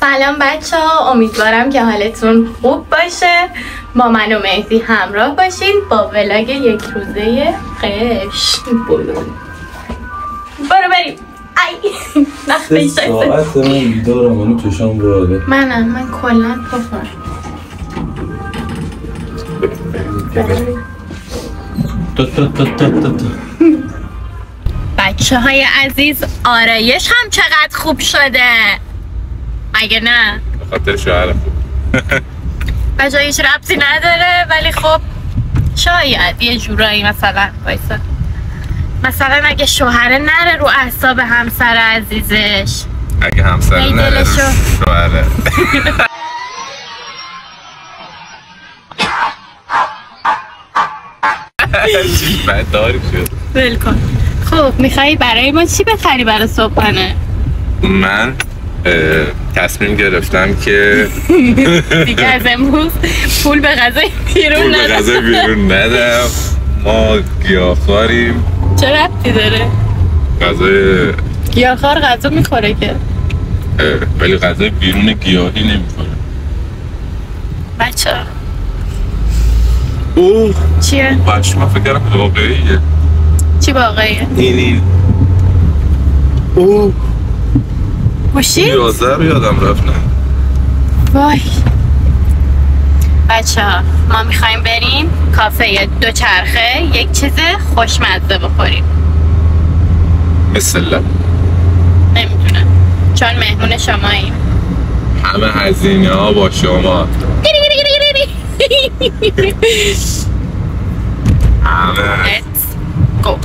سلام بچه ها، امیدوارم که حالتون خوب باشه. با من و مهدی همراه باشین با ولاگ یک روزه قش. برو بریم. ای سه ساعت من بیدارم، منو چشام باده. من کلن پفرم. بچه های عزیز، آرایش هم چقدر خوب شده مگه نه؟ به خاطر شوهر خوب. بچه هیچ ربطی نداره، ولی خب شاید یه جورایی مثلا بایستا مثلا اگه شوهره نره رو اعصاب همسر عزیزش، اگه همسر نره رو شوهره. چی بدداری شد. ولکن. خب میخوایی برای ما چی بخری برای صبحانه؟ من تصمیم گرفتم که دیگه از امروز پول به غذای بیرون ندم. ما گیاهخواریم. چه ربطی داره؟ غذای گیاهخوار غذا میخوره که، ولی غذای بیرون گیاهی نمیخوره. بچه اوه چیه؟ بچه من فکر کردم واقعیه. چی واقعیه؟ این اوه گوشی؟ 11 رو یادم رفت. نه وای بچه ها، ما میخوایم بریم کافه دوچرخه یک چیز خوشمزه بخوریم. مثلا نمیدونم، چون مهمون شماییم. همه هزینه ها با شما. Let's go.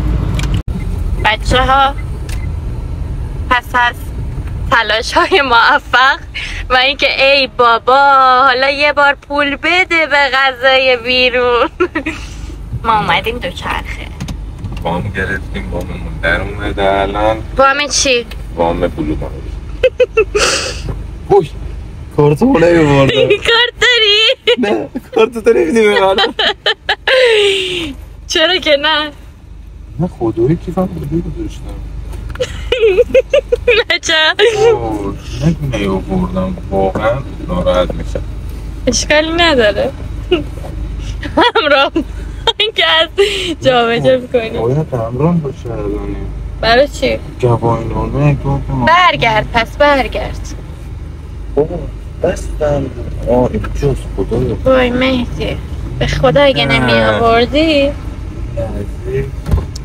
بچه ها، پس از تلاش های موفق و اینکه ای بابا حالا یه بار پول بده به غذای بیرون، ما اومدیم دوچرخه. وام گرفتیم، واممون در اومده الان. وام چی؟ وام بلو ماهی. اوی کارتو نمی‌بردم. کارت داری؟ نه کارتو تو نمیدی به من. چرا که نه؟ نه خدایی کیفم بلو گذاشتم. بچه نگو نیاوردم، واقعا ناراحت میشم. اشکالی نداره. همراه که از جا بجا میکنی. باید همراه باشه الانی. برای چی؟ گواهینامه برگرد، پس برگرد. بستم. اینجاست خدایا. وای مهدی، به خدا اگه نمی آوردی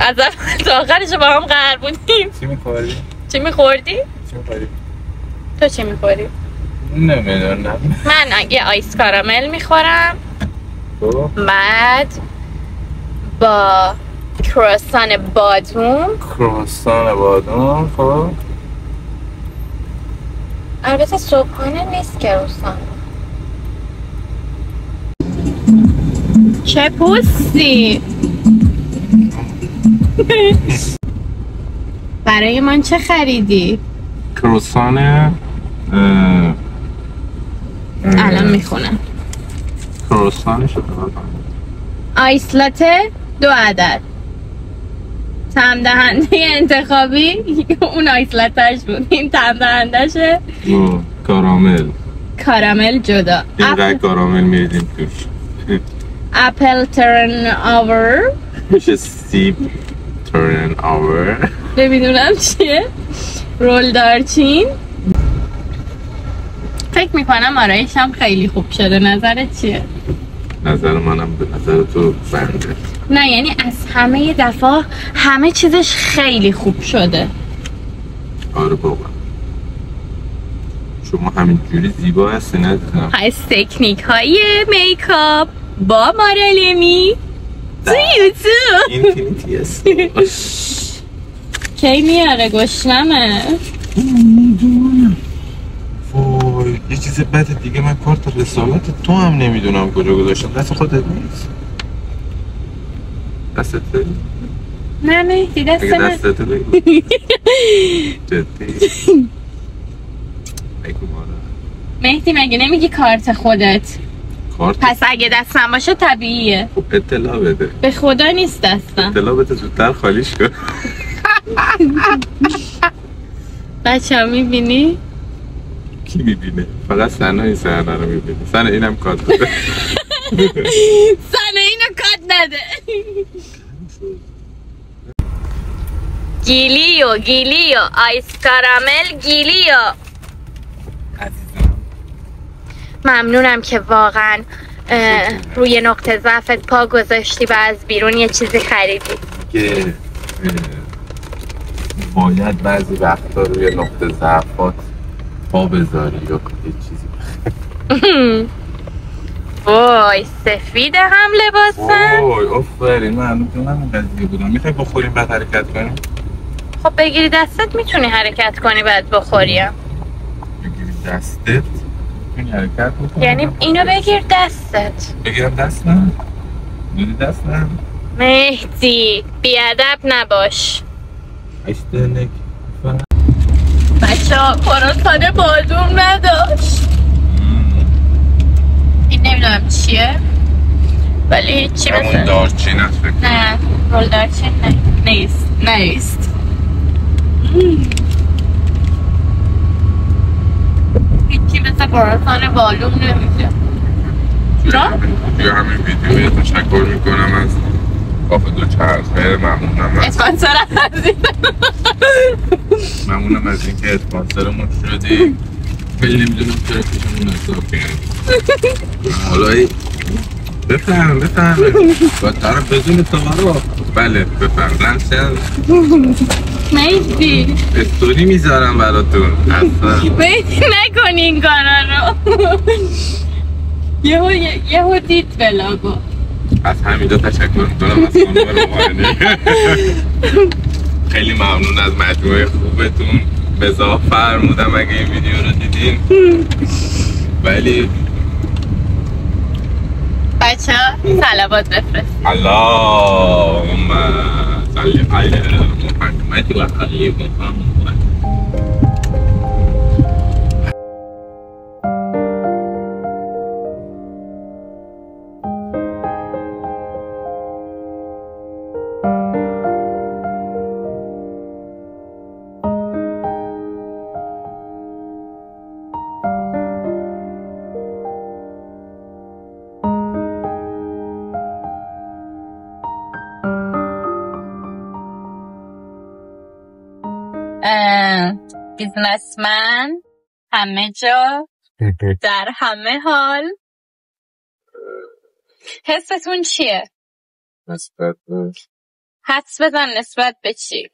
از اول تا آخرش با هم قهر بودیم. چی میخوری؟ چی میخوردی؟ چی میخوری؟ تو چی میخوری؟ نمیدونم. من اگه آیس کارامل میخورم، بعد با کرواسان بادوم. کرواسان بادوم. خب البته صبحانه نیست کرواسان. چه پوستی؟ برای من چه خریدی؟ کرواسان الان میخونم. کرواسان شکلات. آیس لاته 2 عدد. طعم دهنده انتخابی اون آیس لاته‌اش بود، این طعم دهنده‌شه. کارامل. کارامل جدا. اینقدر کارامل میریدیم توش. اپل ترن آور. میشه سیب ترن آور. نمیدونم چیه. رول دارچین. فکر میکنم آرایشم خیلی خوب شده. نظرت چیه؟ نظر منم به نظر تو بنده. نه یعنی از همه دفعه همه چیزش خیلی خوب شده. آره بابا، شما همینجوری زیبا هستی ندیدم. از تکنیک های میکاپ با مارالمی تو یوتیوب. اینفینیتی هست. کی میاره گشنمه. وای یه چیز بد دیگه، من کارت رسالت تو هم نمیدونم کجا گذاشتم. دست خودت نیست؟ دستت؟ نه مهدی دست اگه من. دستت بگو. جدی مهدی مگه نمیگی کارت خودت؟ کارت؟ پس اگه دستم باشه طبیعیه. خب اطلاع بده. به خدا نیست دستم. اطلاع بده زودتر خالیش کن. بچه ها میبینی؟ کی میبینه؟ فقط سنا این صحنه رو میبینه. سنا اینم کات بده. سنا اینو کات نده. گیلیو آیس کارامل گیلیو. عزیزم ممنونم که واقعا روی نقطه ضعفت پا گذاشتی و از بیرون یه چیزی خریدی. که باید بعضی وقتا روی نقطه ضعفات پا بذاری یا یه چیزی بخری. وای سفید هم لباسن. وای آفرین من این قضیه بودم. میخوای بخوریم بعد حرکت کنیم؟ خب بگیری دستت میتونی حرکت کنی بعد بخوریم. بگیری دستت میتونی حرکت بکنی؟ یعنی اینو بگیر دستت. بگیرم دستم؟ بگیری دستم؟ مهدی بیادب نباش. اشتنک بچه ها کراسان بادوم نداشت. این نمیدونم چیه ولی چی مثلا همون دارچین هست فکر کنم. نه رول دارچین نیست. هیچی مثل کراسان بالون نمیده. توی همین ویدیو تشکر میکنم از کافه دوچرخه. ممنونم از اینکه اسپانسرمون شدی. خیلی نمیدونم چرا پیشمون حساب کردی. حالا بفهم باید طرف بدون تو. بله بفهم لنچن مهدی استوری میذارم براتون. مهدی نکنی این کارا رو. یهو دید بلاگو. از همینجا تشکر میکنم از خانم روحانی. خیلی ممنون از مجموعه خوبتون. بزا فرمودم اگه این ویدیو رو دیدین. ولی بچه ها صلوات بفرست. اللهم صل علی محمد و علی محمد. بیزنسمن همه جا در همه حال. حستون چیه؟ نسبت به حدس بزن نسبت به چی؟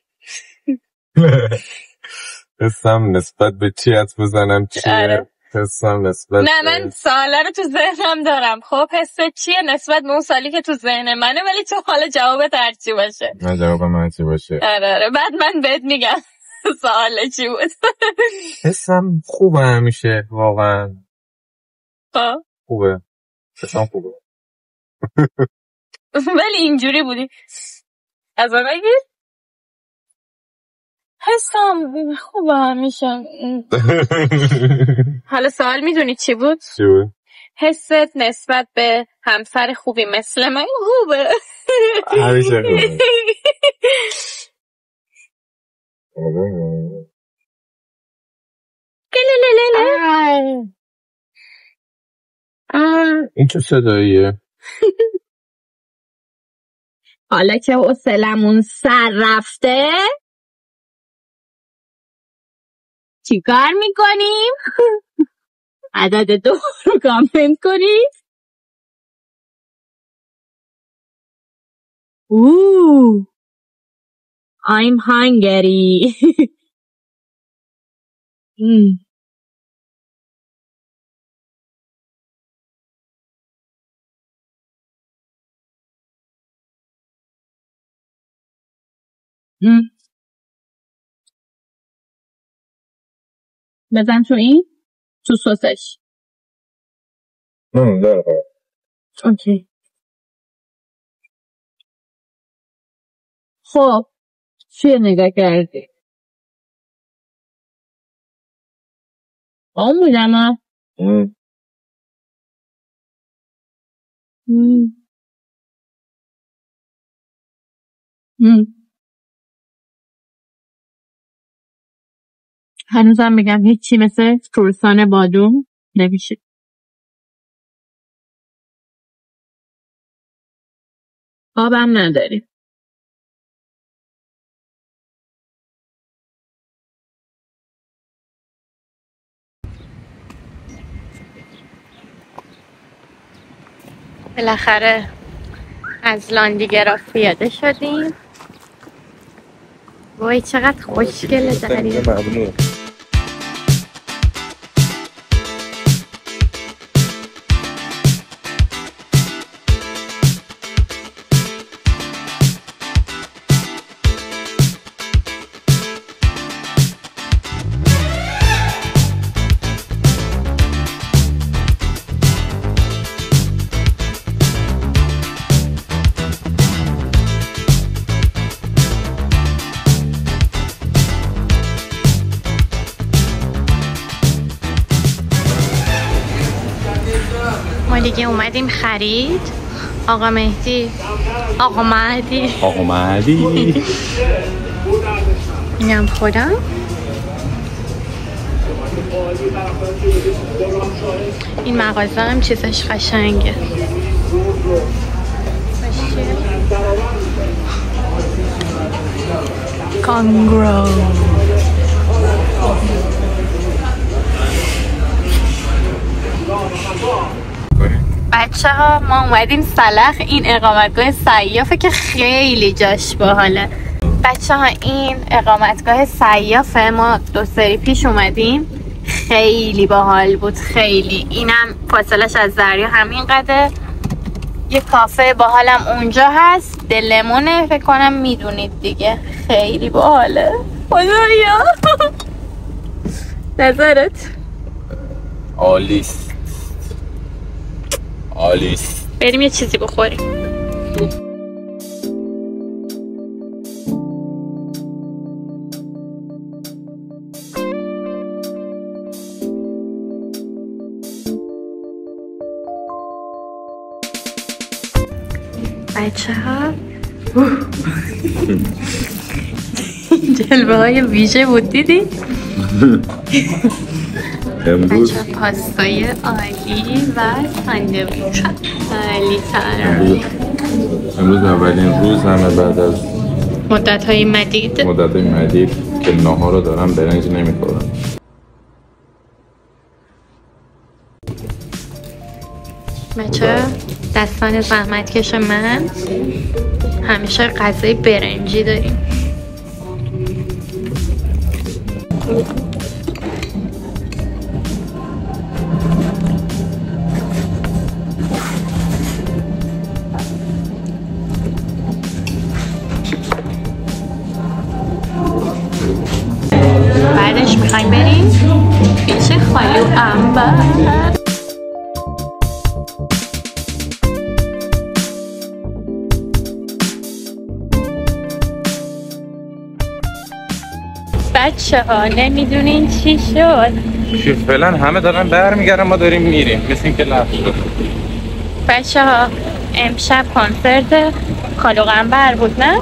حسم نسبت به چی حدس بزنم چیه؟ آره. حسم نسبت نه من سوالا رو تو ذهنم دارم. خب حست چیه نسبت به اون سالی که تو ذهن منه ولی تو حالا جوابت هرچی باشه. نه جوابم هرچی باشه. آره بعد من بهت میگم سوال چی بود. حسم خوبه همیشه واقعا. خب خوبه. حسم خوبه. ولی اینجوری بودی از من بگیر. حسم خوبه همیشه. حالا سوال میدونی چی بود؟ چی بود؟ حست نسبت به همسر خوبی مثل من خوبه. همیشه خوبه. این چه صداییه؟ حالا که حوصلمون سر رفته چی کار میکنیم؟ عدد 2 رو کامنت کنید. I'm hungry. بزن تو این تو سسش. نه اوکی. خب چیه نگاه کردی؟ آن بودم ها. هنوزم بگم هیچی مثل کروسان بادوم نمیشه. آبم نداریم. بالاخره از لاندیگراف پیاده شدیم. وای چقدر خوشگله دریا. ما دیگه اومدیم خرید. آقا مهدی اینم خودم. این مغازه هم چیزش قشنگه. کانگرو. بچه ها ما اومدیم سلخ. این اقامتگاه سیافه که خیلی جاش باحاله. بچه ها این اقامتگاه سیافه، ما 2 سری پیش اومدیم، خیلی باحال بود. خیلی. اینم فاصلش از دریا همین قدره. یه کافه باحالم اونجا هست، دلمونه، فکر کنم میدونید دیگه. خیلی باحاله. خدایا نظرت؟ عالیست. بریم یه چیزی بخوریم. بچه ها جلوه های ویژه بود دیدی؟ امروز پاستای عالی و ساندویچ عالی تر. امروز اولین روز همه بعد از مدت‌های مدید که ناهار رو دارم برنج نمیخورم. بچه دستان زحمتکش من همیشه غذای برنجی داریم. بعدش میخوایم بریم پیش خالو عنبر. بچه ها نمیدونین چی شد؟ فعلا همه دارن برمیگردن، ما داریم میریم، مثل اینکه لغو شد. بچه ها امشب کنسرت خالو عنبر بود نه؟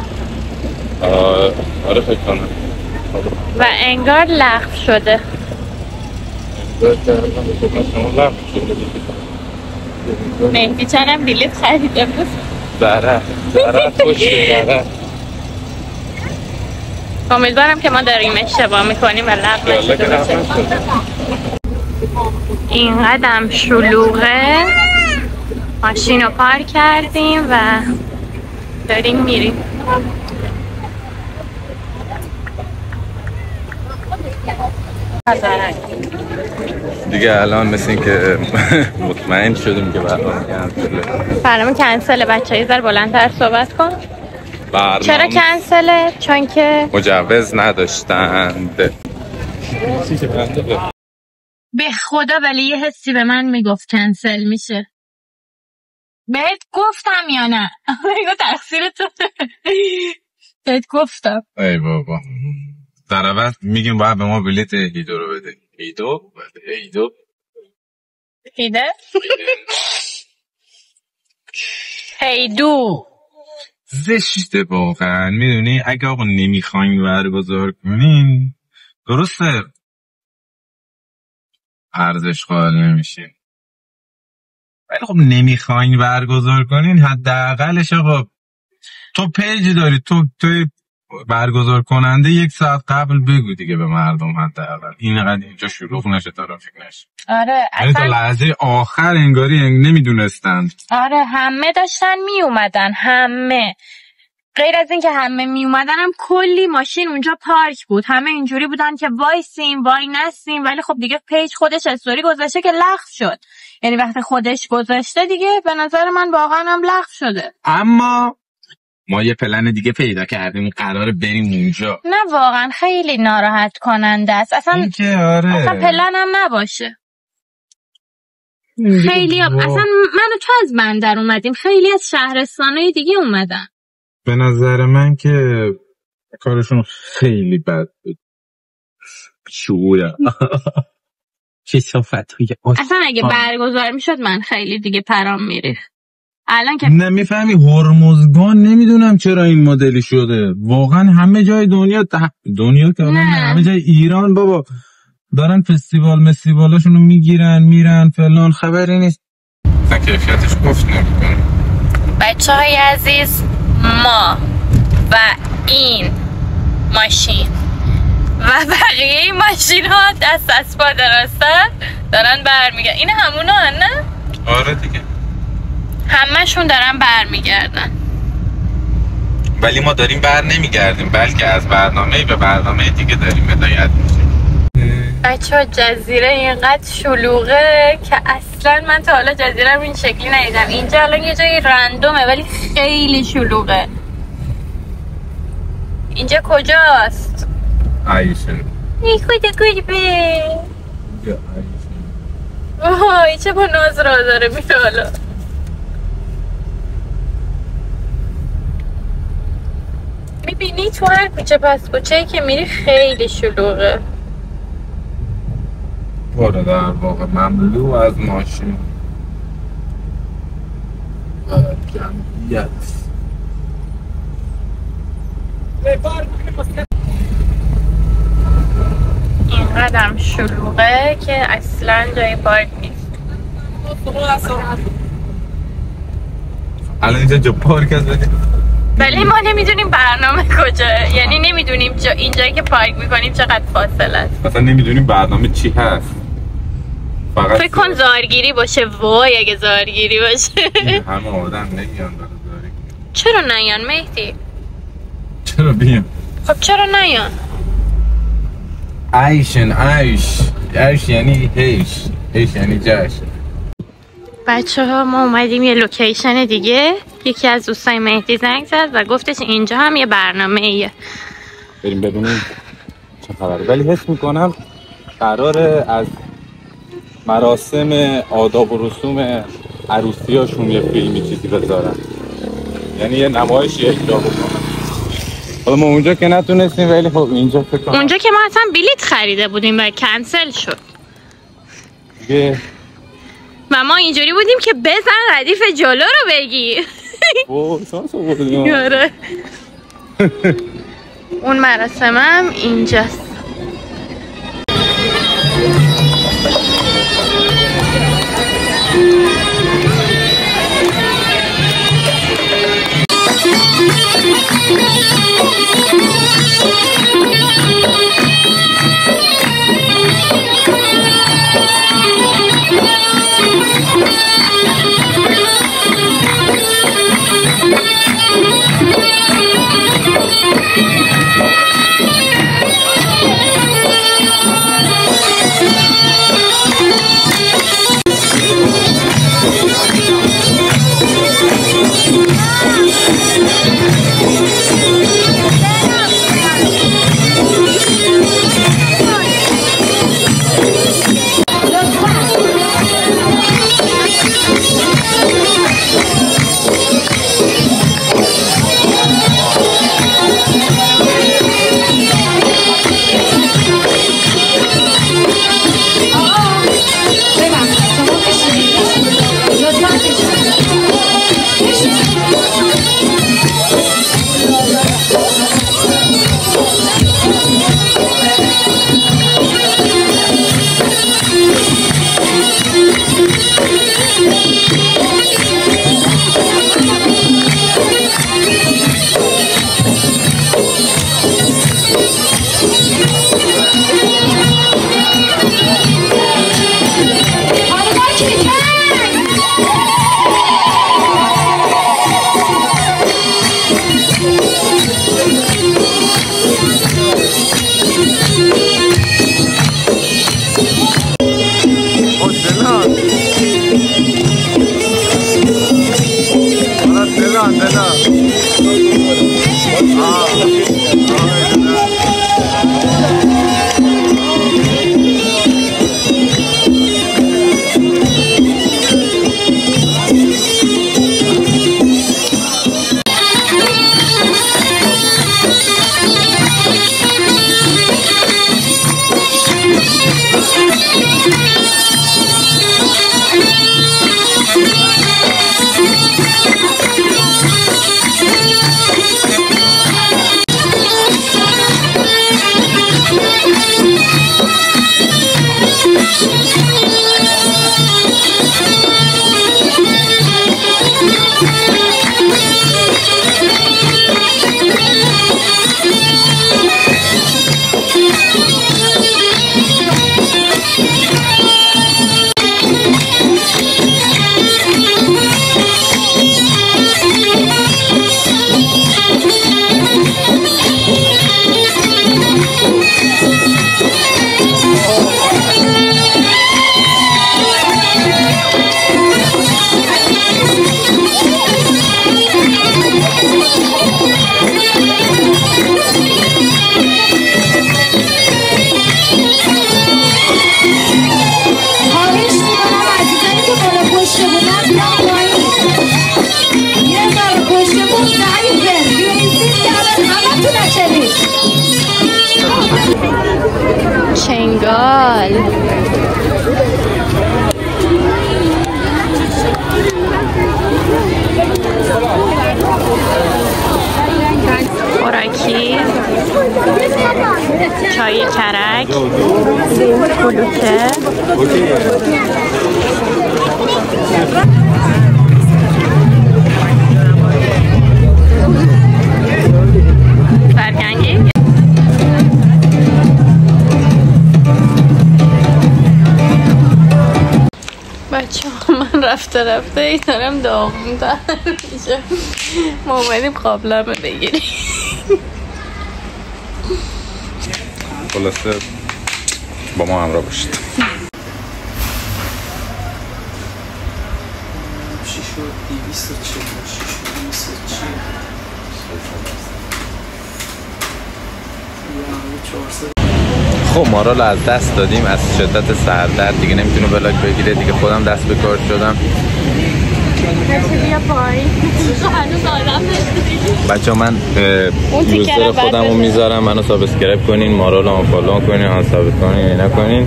آره فکر کنم. و انگار لغو شده. مهدی چنم بلیط خریده بود. داره خوشه. امیدوارم که ما داریم اشتباه میکنیم و لغو نشده باشه. این قدم شلوغه. ماشین رو پارک کردیم و داریم میریم. دیگه الان مثل این که مطمئن شدیم که برنامه کنسله. بچه ها یه ذره بلندتر صحبت کن. چرا کنسله؟ چون که مجوز نداشتند. به خدا ولی یه حسی به من میگفت کنسل میشه. بهت گفتم یا نه؟ بگو تقصیر تو. بهت گفتم. ای بابا در عوض میگیم باید به ما بلیت هیدو رو بده. هیدو؟ هیدو زشته واقعا. میدونی اگه آقا نمیخواین برگزار کنین، درسته ارزش قائل نمیشین. ولی خب نمیخواین برگزار کنین، حداقلش آقا تو پیج داری، تو برگزار کننده 1 ساعت قبل بگو دیگه به مردم، حداقل اینقدر اینجا شلوغ نشه، ترافیک نشه. آره اصلا تا لحظه آخر انگاری نمیدونستن. آره همه داشتن می اومدن، همه غیر از این که همه می اومدن هم کلی ماشین اونجا پارک بود، همه اینجوری بودن که وایسیم وای نسیم. ولی خب دیگه پیج خودش استوری گذاشته که لغو شد، یعنی وقتی خودش گذاشته دیگه به نظر من واقعا هم لغو شده. اما ما یه پلن دیگه پیدا کردیم، قراره بریم اونجا. نه واقعا خیلی ناراحت کننده است اصلا. آره. اصلا پلن هم نباشه. خیلی اصلا من و تو از بندر اومدیم، خیلی از شهرستانهای دیگه اومدن. به نظر من که کارشون خیلی بد بود. شعوره چه صفت‌های اصلا اگه برگزار میشد من خیلی دیگه پرام میریخت. الان که نمیفهمی هرمزگان نمیدونم چرا این مدلی شده. واقعا همه جای دنیا که همه جای ایران بابا دارن فستیوالاشونو میگیرن میرن فلان، خبری نیست. اصلا کیفیتش گفت نمیکنه. بچه‌های عزیز، ما و این ماشین و بقیه این ماشین ها دست از پا درسته دارن برمیگردن. این همونا هن نه؟ آره دیگه همه‌شون دارن برمیگردن. ولی ما داریم بر نمیگردیم، بلکه از برنامه به برنامه دیگه داریم هدایت میشیم. بچه‌ها جزیره اینقدر شلوغه که اصلا من تا حالا جزیره رو این شکلی ندیدم. اینجا الان یه جایی رندومه ولی خیلی شلوغه. اینجا کجاست؟ عایشه ای خدا گربه. آهای چه با ناز را داره میره حالا. میبینی تو هر کوچه پس کوچه‌ای که میری خیلی شلوغه. باره در واقع مملو از ماشین و جمعیت. اینقدر شلوغه که اصلا جای پارک نیست. الان اینجا پارک هست ولی ما نمیدونیم برنامه کجاه، یعنی نمیدونیم اینجایی که پارک میکنیم چقدر فاصله است. اصلا نمیدونیم برنامه چی هست. فقط فکر کن زارگیری باشه. وای اگه زارگیری باشه. همه آدم نمیان زارگیری. چرا نیان مهدی؟ چرا بیان؟ خب چرا نیان؟ عیش یعنی هیش یعنی جشن. بچه ها ما اومدیم یه لوکیشن دیگه. یکی از دوستای مهدی زنگ زد و گفتش اینجا هم یه برنامه ایه بریم ببینیم چه خبره. ولی حس میکنم قراره از مراسم آداب و رسوم عروسی هاشون یه فیلمی چیزی بذارن، یعنی یه نمایشی اجرا بکنن. حالا ما اونجا که نتونستیم، ولی خب اینجا فکر کنم اونجا که ما اصلا بلیت خریده بودیم و کنسل شد دیگه. و ما اینجوری بودیم که بزن ردیف جلو رو بگی. آره. اون مراسمم اینجاست. چنگال خوراکی چای کرک کلوچه فرگنگی بچه ها من رفته ای دارم داغون تر میشه ما اومدیم قابلمه بگیریم خلاصه با ما همراه باشید. خب ما رو از دست دادیم از شدت سردرد، دیگه نمیتونه ولاگ بگیره دیگه. خودم دست به کار شدم. بچه من یوزر خودم رو میذارم، منو سابسکرایب کنین، مارا رو فالو کنین، آن ثابت کنین، اینا کنین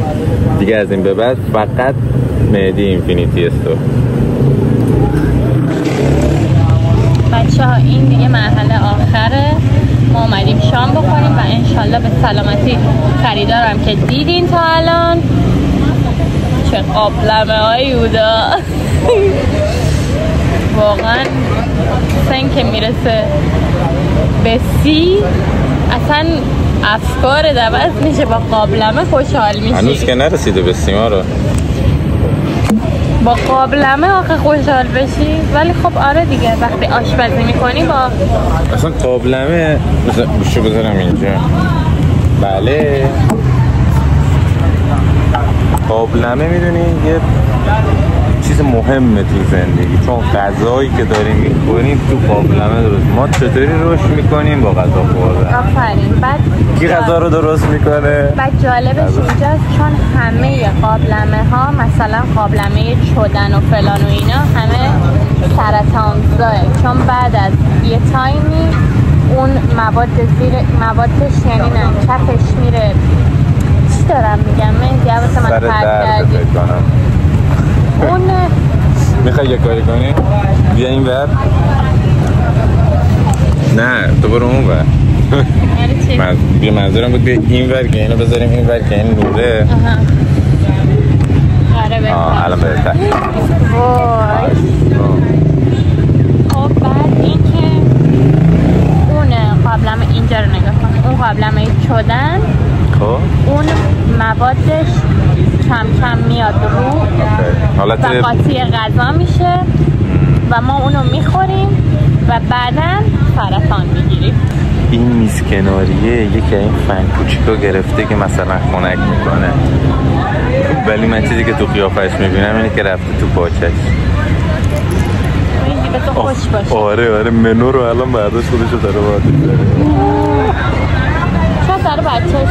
دیگه. از این به بعد فقط مهدی اینفینیتی استور. بچه ها این دیگه مرحله آخره، ما اومدیم شام بخوریم و انشالله به سلامتی خریدارم که دیدین تا الان. چه قابلمه های بودا واقعا سن که میرسه به 30 اصلا افکار عوض میشه، با قابلمه خوشحال میشی. هنوز که نرسیده به 30 رو با قابلمه آخه خوشحال بشی. ولی خب آره دیگه وقتی آشپزی میکنی با اصلا قابلمه بوشو بذارم اینجا. بله قابلمه میدونی یه چیز مهمه تو زندگی، چون غذایی که داریم میخوریم تو قابلمه درست. ما چطوری رشد میکنیم با غذا خوردن. آفرین. بعد کی غذا رو درست میکنه؟ بعد جالبش اینجاست چون همه قابلمه ها مثلا قابلمه چدن و فلان و اینا همه سرطانزاه، چون بعد از یه تایمی اون موادش یعنی نه چپش میره. چی دارم میگم؟ من حواس من پرت کردی. اون میخوای یه کاری کنی؟ بیا این ور. نه تو برو اون ور. بیا منظورم بود بیا این ور که اینو بذاریم این ور که این نوره. آره بهتر. الان بهتر. وای. خب بعد این که اون قابلمه اینجا رو نگاه کن. اون قابلمه چدن خب اون موادش کم کم میاد رو حالت و قاطی غذا میشه و ما اونو میخوریم و بعداً سرطان میگیریم. این میز کناریه یکی این فن کوچیکا گرفته که مثلا خنک میکنه، ولی من چیزی که تو قیافش میبینم اینه که رفته تو پاچش. این به تو خوش باشه. آره منو رو الان برداشت خودشو داره وارد می‌کنه. شاید داره بچه‌شه.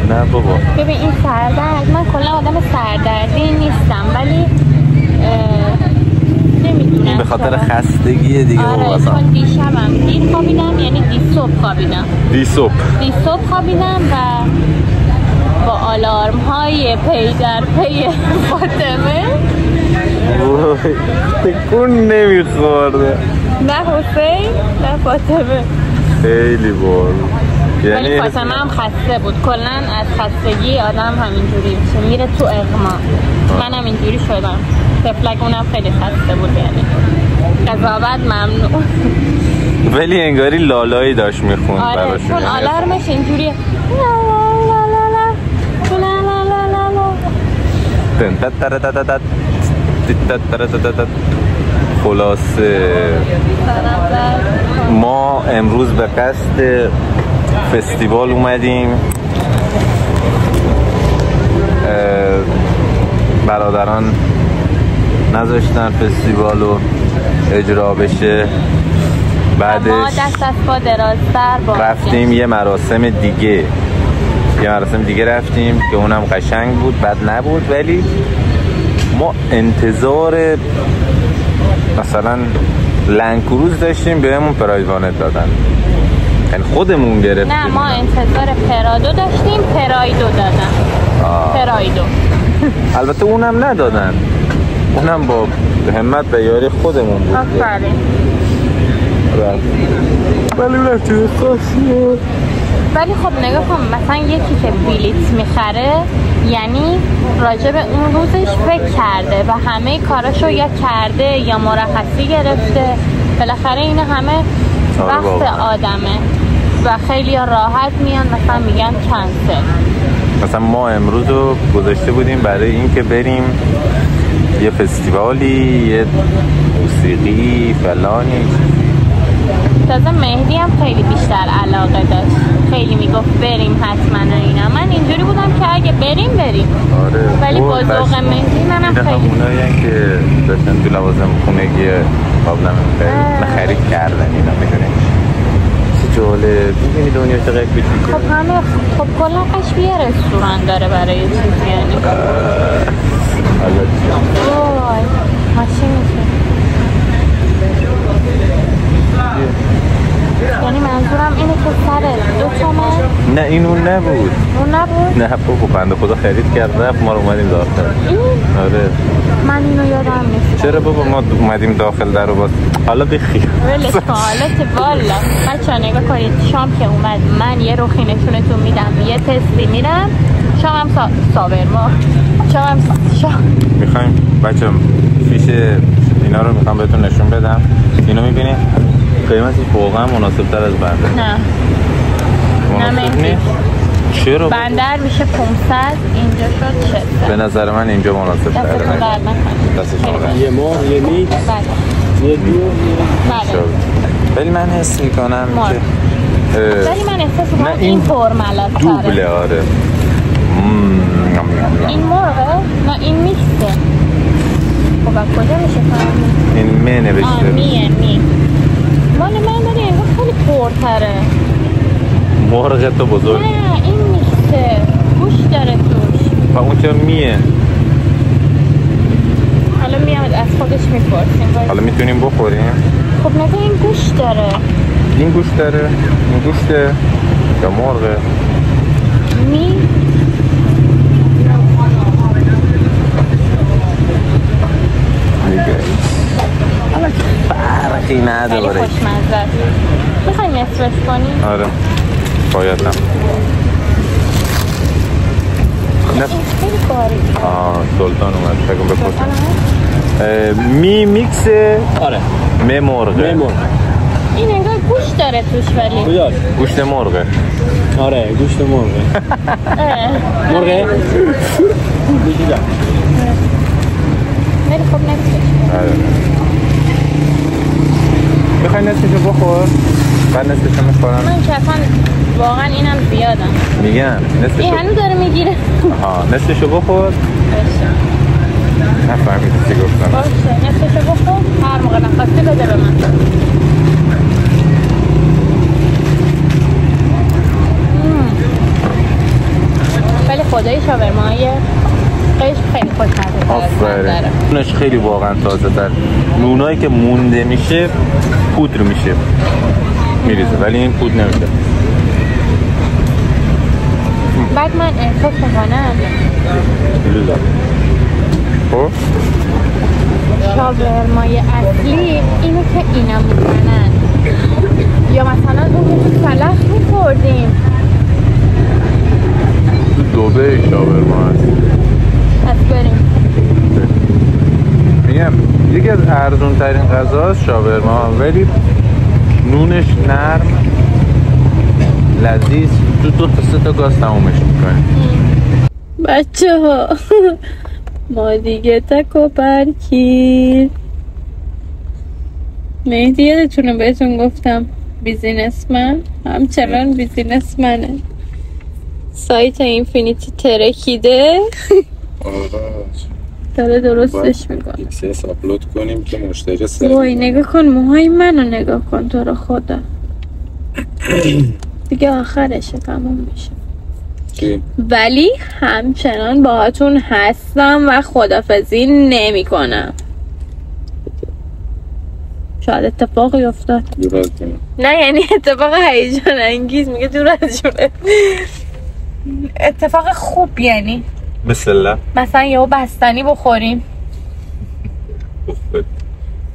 نه بابا ببین این سردرد، من کلا آدم سردردی نیستم ولی نمیدونم این به خاطر خستگیه دیگه. آره چون دیشبم دیر خوابیدم، یعنی صبح خوابیدم. صبح خوابیدم و با آلارم های پی در پی فاطمه تکون نمیخورده. نه حسین نه فاطمه. خیلی بار ولی فاطمه هم خسته بود. کلا از خستگی آدم همینجوری میشه، میره تو اغما. منم اینجوری شدم. طفلک اونم خیلی خسته بود، یعنی قضاوت ممنوع. ولی انگاری لالایی داشت میخوند. آره چون آلارمش اینجوریه خلاصه ما امروز به قصد فستیوال اومدیم. برادران نذاشتن فستیوالو اجرا بشه، بعدش ما دست از پا درازتر رفتیم یه مراسم دیگه رفتیم که اونم قشنگ بود، بد نبود. ولی ما انتظار مثلا لنکروز داشتیم، بهمون پرایدوانه دادن، یعنی خودمون گرفتیم. نه ما انتظار پرادو داشتیم، پرایدو دادن. پرایدو البته اونم ندادن، اونم با همت و یاری خودمون بود. آفرین. ولی رفتیم خاصیه. ولی خب نگاه کن، مثلا یکی که بلیت میخره یعنی راجب اون روزش فکر کرده و همه کاراشو یا کرده یا مرخصی گرفته. بالاخره این همه وقت آدمه و خیلی راحت میان مثلا میگن کنسل. مثلا ما امروز رو گذاشته بودیم برای این که بریم یه فستیوالی، یه موسیقی فلانی. تازه مهدی هم خیلی بیشتر علاقه داشت، خیلی میگفت بریم حتما اینا. من اینجوری بودم که اگه بریم آره. ولی با ذوق مهدی منم خیلی همونایی که داشتن تو لوازم خونگی قابلمه خرید کردن اینا، میدونی چه جالب. میبینی دنیا چقدر کوچیکه. خب همه خب کلا قشم یه رستوران داره برای چیزی، یعنی وای ماشین میشه. یعنی منظورم اینه که سر 2 تومن. نه این اون نبود. اون نبود؟ نه بابا بنده خدا خرید کرد رفت، ما رو اومدیم داخل. آره من اینو یادم نیست. چرا بابا ما اومدیم داخل در رو باز. حالا بخیر ولش کن. حالا که والا بچه‌ها نگاه کنید، شام که اومد من یه روخی نشونتون میدم، یه تستی میرم. شام هم ساورما. شام میخوایم بچه فیش اینا رو میخوام بهتون نشون بدم. اینو میبینی قیمتش واقعا مناسب تر از بندر. نه مناسب نیست. چرا؟ بندر میشه 500، اینجا شد 600. به نظر من اینجا مناسب تره. دستتون درد نکنه. دستشون درد. یه ماه یه میک بله یه دیو. بله. ولی من حس میکنم که ولی من احساس میکنم این پرملات تره. دوبله. آره این مرغه؟ نه این میسته. خب از کجا میشه فهمید؟ این می نوشته. می مال من داری انگار خیلی پرتره. مرغ تو بزرگ. نه این میسته، گوش داره توش. و اون که میه. حالا میاد از خودش میپرسیم. حالا میتونیم بخوریم؟ خب نه این گوش داره. این گوش داره؟ این گوشته؟ یا مرغه؟ می حالا فرقی نداره. خیلی خوشمزه است. میخوایی نصفش کنی؟ آره باید هم. خیلی باریک. سلطان اومد فکر کنم بپرسم. می میکس آره می مرغه. این انگار گوشت داره توش ولی گوشت مرغه. آره گوشت مرغه. مرغه؟ میگیرم. ولی خب نمیشه. میخوای نصفشو بخور؟ بعد نصفشو میخورم. من که اصلا واقعا اینم زیادم. میگم نصفشو. این هنو داره میگیره. نصفشو بخور. باشه. نفهمید چی گفتم. باشه نصفشو بخور. هر موقع نخواستی بده به من. ولی خدای شاورمای قشم خیلی خوشمزه داره. نونش خیلی واقعا تازه تر. نونایی که مونده میشه پودر میشه میریزه ولی این پودر نمیشه. بعد من احساس میکنم خب شاورمای اصلی اینو که اینا میکنن یا مثلا اون که تو سلخ میخوردیم دوبه شاورما هست. پس بریم. میگم یکی از ارزون ترین غذاست شاورما ولی نونش نرم لذیذ دو تا سه تا گاز تمومش میکنه. بچه ها ما دیگه تکو پرکیر. مهدی یادتونه بهتون گفتم بیزینسمن همچنان بیزینسمنه. سایت اینفینیتی ترکیده داره درستش میکنه. ایکسس آپلود کنیم که مشتری سر. وای نگاه کن موهای منو نگاه کن تو رو خدا. دیگه آخرشه تموم میشه. ولی همچنان باهاتون هستم و خدافزی نمی کنم. شاید اتفاقی افتاد. نه یعنی اتفاق هیجان انگیز. میگه دور از جونه. اتفاق خوب یعنی مثلا یهو بستنی بخوریم.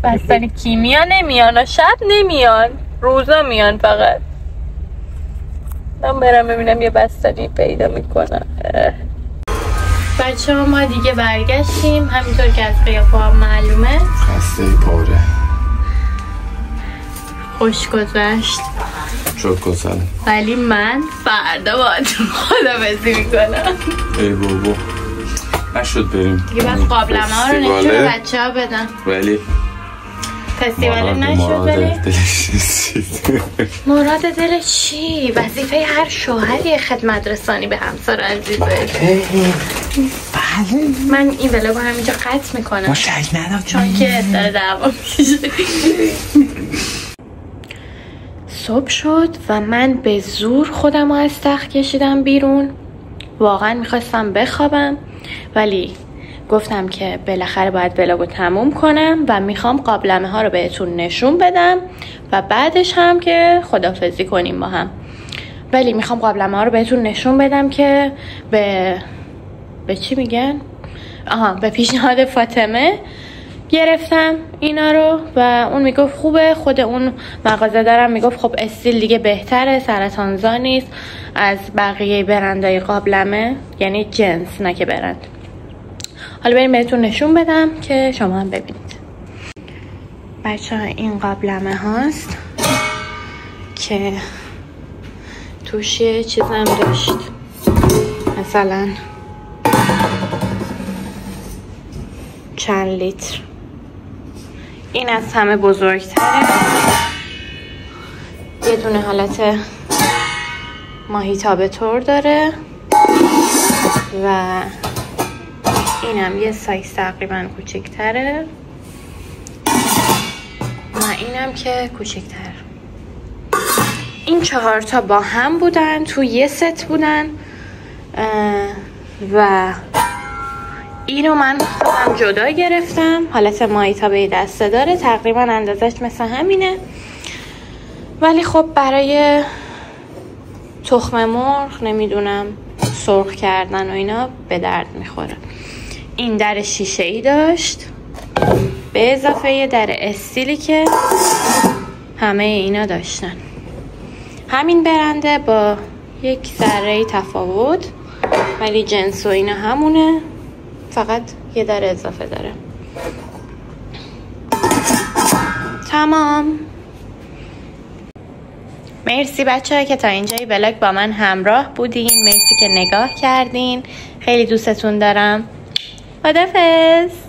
بستنی کیمیا نمیان و شب نمیان روزا میان فقط. من برم ببینم یه بستنی پیدا میکنم. بچه ها ما دیگه برگشتیم همینطور که از قیافه ها معلومه. خسته پاره خوش گذشت شد گذشت ولی من فردا باهاتون خداحافظی میکنم. ای بابا نشد بریم دیگه بس قابلمه ها رو نشون به بچه ها بدن ولی فستیوال نشد. ولی مراد دل چی؟ وظیفه هر شوهری خدمت رسانی به همسر عزیزه. من این ولاگو همینجا قطع میکنم. ما شک ندارم چون که داره دعوا میشه. صبح شد و من به زور خودم رو از تخت کشیدم بیرون. واقعا میخواستم بخوابم ولی گفتم که بالاخره باید ولاگو تموم کنم و میخوام قابلمه ها رو بهتون نشون بدم و بعدش هم که خداحافظی کنیم با هم. ولی میخوام قابلمه ها رو بهتون نشون بدم که به چی میگن؟ به پیشنهاد فاطمه گرفتم اینا رو و اون میگفت خوبه. خود اون مغازه دارم میگفت خب استیل دیگه بهتره، سرطانزا نیست از بقیه برندهای قابلمه، یعنی جنس نه که برند. حالا بریم بهتون نشون بدم که شما هم ببینید. بچه ها این قابلمه هاست که توش یه چیزم داشت، مثلا چند لیتر. این از همه بزرگتره، یه دونه حالت ماهیتابه طور داره و اینم یه سایز تقریبا کوچکتره و اینم که کوچکتر. این 4 تا با هم بودن، تو یه ست بودن و اینو من خودم جدا گرفتم. حالت ماهیتابه دسته داره، تقریبا اندازش مثل همینه ولی خب برای تخم مرغ نمیدونم سرخ کردن و اینا به درد میخوره. این در شیشه ای داشت به اضافه یه در استیلی که همه اینا داشتن. همین برنده با یک ذره تفاوت ولی جنس و اینا همونه، فقط یه در اضافه داره. تمام. مرسی بچه‌ها که تا اینجای ولاگ با من همراه بودین. مرسی که نگاه کردین. خیلی دوستتون دارم. خداحافظ.